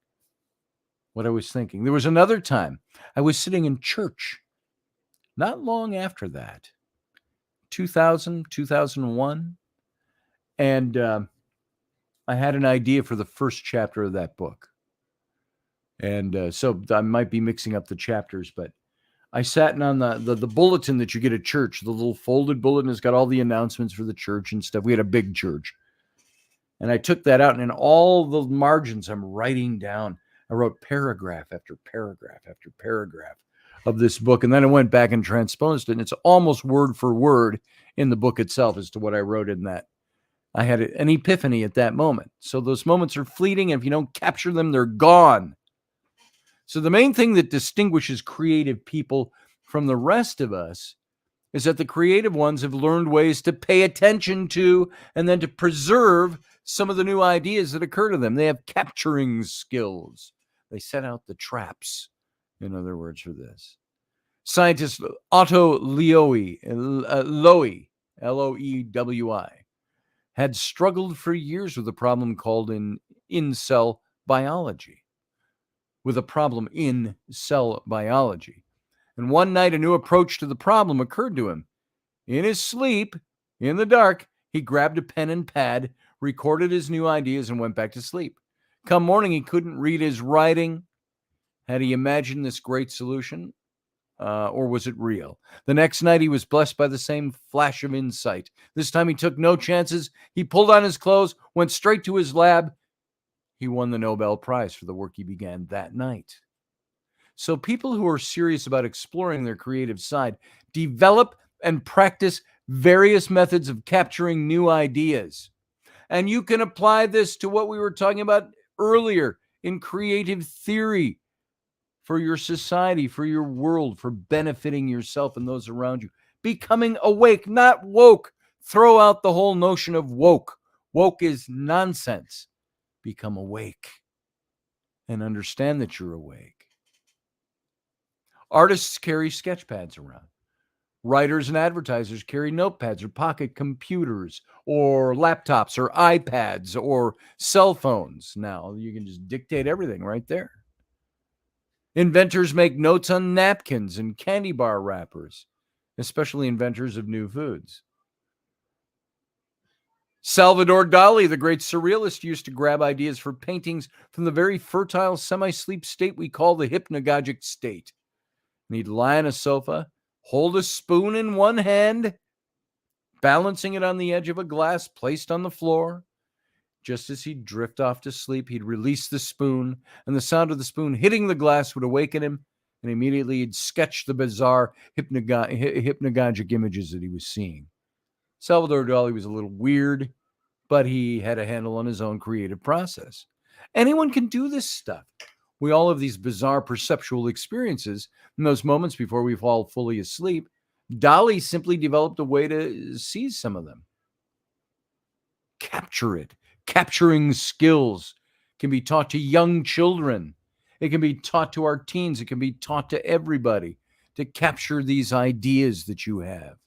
what I was thinking. There was another time I was sitting in church. Not long after that, 2000, 2001. And I had an idea for the first chapter of that book. And so I might be mixing up the chapters, but I sat on the bulletin that you get at church, the little folded bulletin has got all the announcements for the church and stuff. We had a big church. And I took that out, and in all the margins, I'm writing down. I wrote paragraph after paragraph after paragraph of this book. And then I went back and transposed it. And it's almost word for word in the book itself as to what I wrote in that. I had an epiphany at that moment. So those moments are fleeting. And if you don't capture them, they're gone. So the main thing that distinguishes creative people from the rest of us is that the creative ones have learned ways to pay attention to and then to preserve some of the new ideas that occur to them. They have capturing skills. They set out the traps, in other words, for this. Scientist Otto Loewi, Loewi, had struggled for years with a problem called in-cell biology. With a problem in cell biology. And one night, a new approach to the problem occurred to him. In his sleep, in the dark, he grabbed a pen and pad, recorded his new ideas, and went back to sleep. Come morning, he couldn't read his writing. Had he imagined this great solution? Or was it real? The next night, he was blessed by the same flash of insight. This time, he took no chances. He pulled on his clothes, went straight to his lab, he won the Nobel Prize for the work he began that night. So people who are serious about exploring their creative side develop and practice various methods of capturing new ideas. And you can apply this to what we were talking about earlier in creative theory for your society, for your world, for benefiting yourself and those around you. Becoming awake, not woke. Throw out the whole notion of woke. Woke is nonsense. Become awake and understand that you're awake. Artists carry sketch pads around. Writers and advertisers carry notepads or pocket computers or laptops or iPads or cell phones. Now you can just dictate everything right there. Inventors make notes on napkins and candy bar wrappers, especially inventors of new foods. Salvador Dali, the great surrealist, used to grab ideas for paintings from the very fertile semi-sleep state we call the hypnagogic state. And he'd lie on a sofa, hold a spoon in one hand, balancing it on the edge of a glass placed on the floor. Just as he'd drift off to sleep, he'd release the spoon, and the sound of the spoon hitting the glass would awaken him, and immediately he'd sketch the bizarre hypnagogic images that he was seeing. Salvador Dali was a little weird, but he had a handle on his own creative process. Anyone can do this stuff. We all have these bizarre perceptual experiences in those moments before we fall fully asleep. Dali simply developed a way to seize some of them. Capture it. Capturing skills can be taught to young children. It can be taught to our teens. It can be taught to everybody to capture these ideas that you have.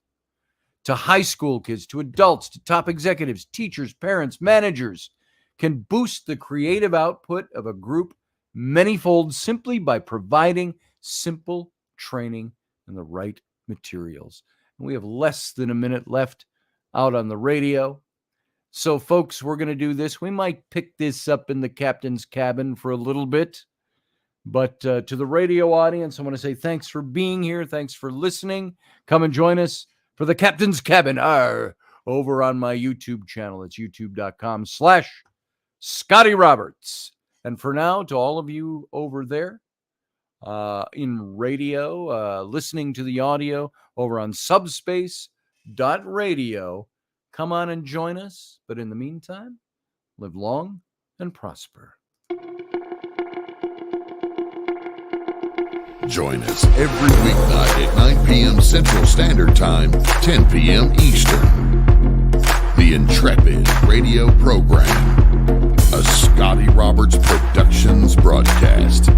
To high school kids, to adults, to top executives, teachers, parents, managers, can boost the creative output of a group manyfold simply by providing simple training and the right materials. And we have less than a minute left out on the radio. So, folks, we're going to do this. We might pick this up in the captain's cabin for a little bit. But to the radio audience, I want to say thanks for being here. Thanks for listening. Come and join us for the captain's cabin over on my YouTube channel. It's youtube.com/Scotty Roberts. And for now, to all of you over there in radio, listening to the audio over on subspace.radio, come on and join us. But in the meantime, live long and prosper. Join us every weeknight at 9 p.m. Central Standard Time, 10 p.m. Eastern. The Intrepid radio program, a Scotty Roberts Productions broadcast.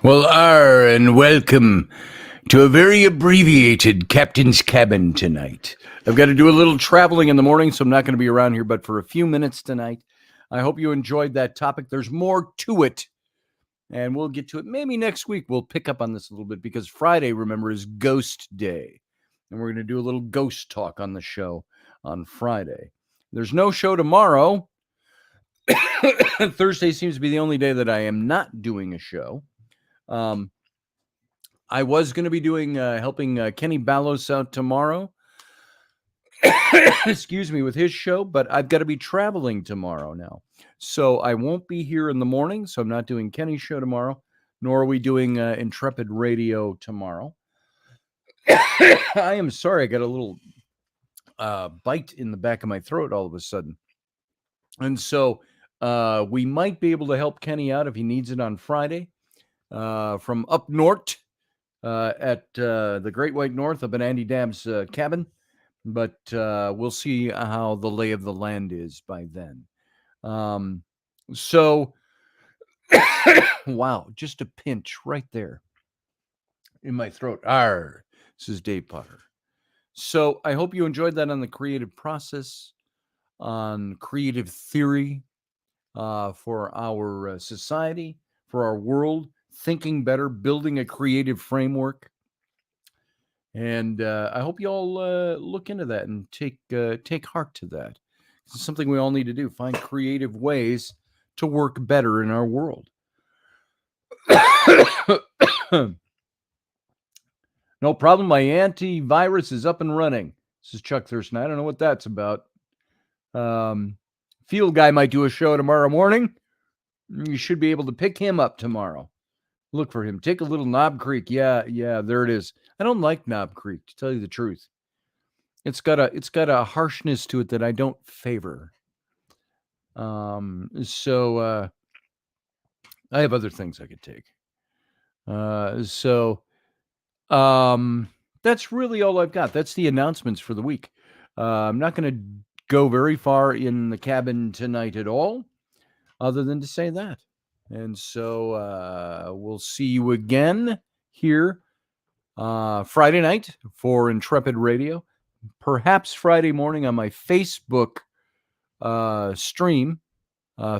Well, and welcome to a very abbreviated captain's cabin tonight. I've got to do a little traveling in the morning, so I'm not going to be around here, but for a few minutes tonight. I hope you enjoyed that topic. There's more to it, and we'll get to it. Maybe next week we'll pick up on this a little bit because Friday, remember, is Ghost Day, and we're going to do a little ghost talk on the show on Friday. There's no show tomorrow. Thursday seems to be the only day that I am not doing a show. I was going to be doing helping Kenny Ballos out tomorrow. Excuse me, with his show, but I've got to be traveling tomorrow now. So I won't be here in the morning, so I'm not doing Kenny's show tomorrow, nor are we doing Intrepid Radio tomorrow. I am sorry, I got a little bite in the back of my throat all of a sudden. And so we might be able to help Kenny out if he needs it on Friday from up north at the Great White North up in Andy Dabb's cabin. But we'll see how the lay of the land is by then. So, wow, just a pinch right there in my throat. This is Dave Potter. So I hope you enjoyed that on the creative process, on creative theory for our society, for our world, thinking better, building a creative framework. And I hope you all look into that and take heart to that. It's something we all need to do, find creative ways to work better in our world. No problem. My antivirus is up and running. This is Chuck Thurston. I don't know what that's about. Field guy might do a show tomorrow morning. You should be able to pick him up tomorrow. Look for him. Take a little Knob Creek. Yeah, there it is. I don't like Knob Creek, to tell you the truth. It's got a harshness to it that I don't favor. So I have other things I could take. That's really all I've got. That's the announcements for the week. I'm not going to go very far in the cabin tonight at all, other than to say that. And so we'll see you again here Friday night for Intrepid Radio, perhaps Friday morning on my Facebook stream,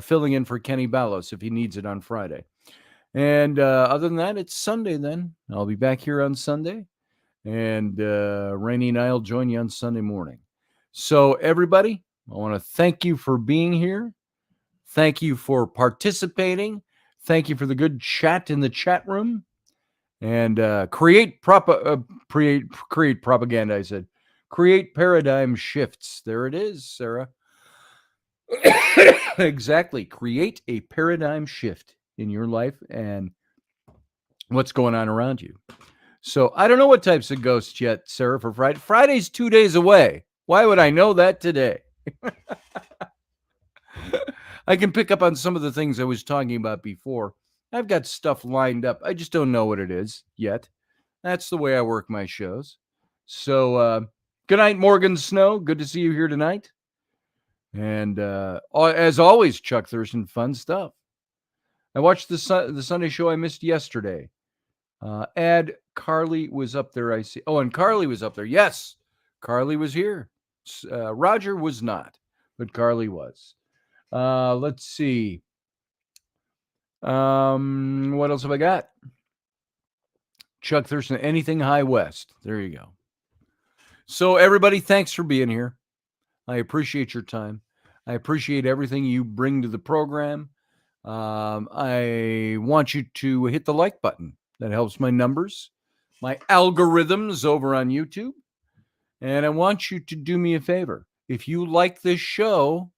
filling in for Kenny Ballos if he needs it on Friday. And other than that, it's Sunday then. I'll be back here on Sunday, and Rainey and I will join you on Sunday morning. So everybody, I want to thank you for being here. Thank you for participating. Thank you for the good chat in the chat room. And create propaganda, I said. Create paradigm shifts. There it is, Sarah. Exactly. Create a paradigm shift in your life and what's going on around you. So I don't know what types of ghosts yet, Sarah, for Friday. Friday's 2 days away. Why would I know that today? I can pick up on some of the things I was talking about before. I've got stuff lined up. I just don't know what it is yet. That's the way I work my shows. So good night, Morgan Snow. Good to see you here tonight. And as always, Chuck Thurston, fun stuff. I watched the Sunday show I missed yesterday. Carly was up there, I see. Oh, and Carly was up there. Yes, Carly was here. Roger was not, but Carly was. Let's see. What else have I got? Chuck Thurston, anything High West. There you go. So everybody, thanks for being here. I appreciate your time. I appreciate everything you bring to the program. I want you to hit the like button. That helps my numbers, my algorithms over on YouTube. And I want you to do me a favor. If you like this show,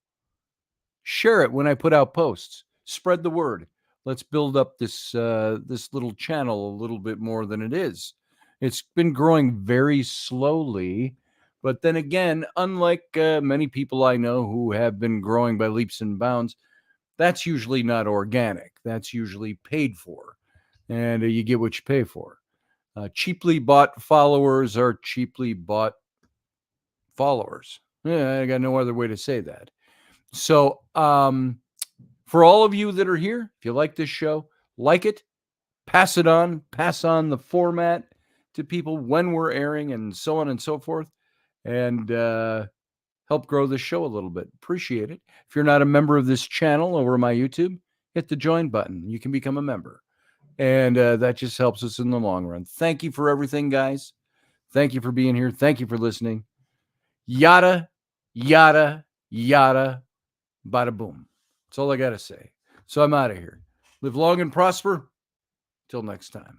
share it when I put out posts. Spread the word. Let's build up this little channel a little bit more than it is. It's been growing very slowly. But then again, unlike many people I know who have been growing by leaps and bounds, that's usually not organic. That's usually paid for. And you get what you pay for. Cheaply bought followers are cheaply bought followers. Yeah, I got no other way to say that. So for all of you that are here, if you like this show, like it, pass on the format to people when we're airing and so on and so forth, and help grow the show a little bit. Appreciate it. If you're not a member of this channel over my YouTube, hit the join button. You can become a member. And that just helps us in the long run. Thank you for everything, guys. Thank you for being here. Thank you for listening. Yada, yada, yada, bada boom. That's all I got to say. So I'm out of here. Live long and prosper. Till next time.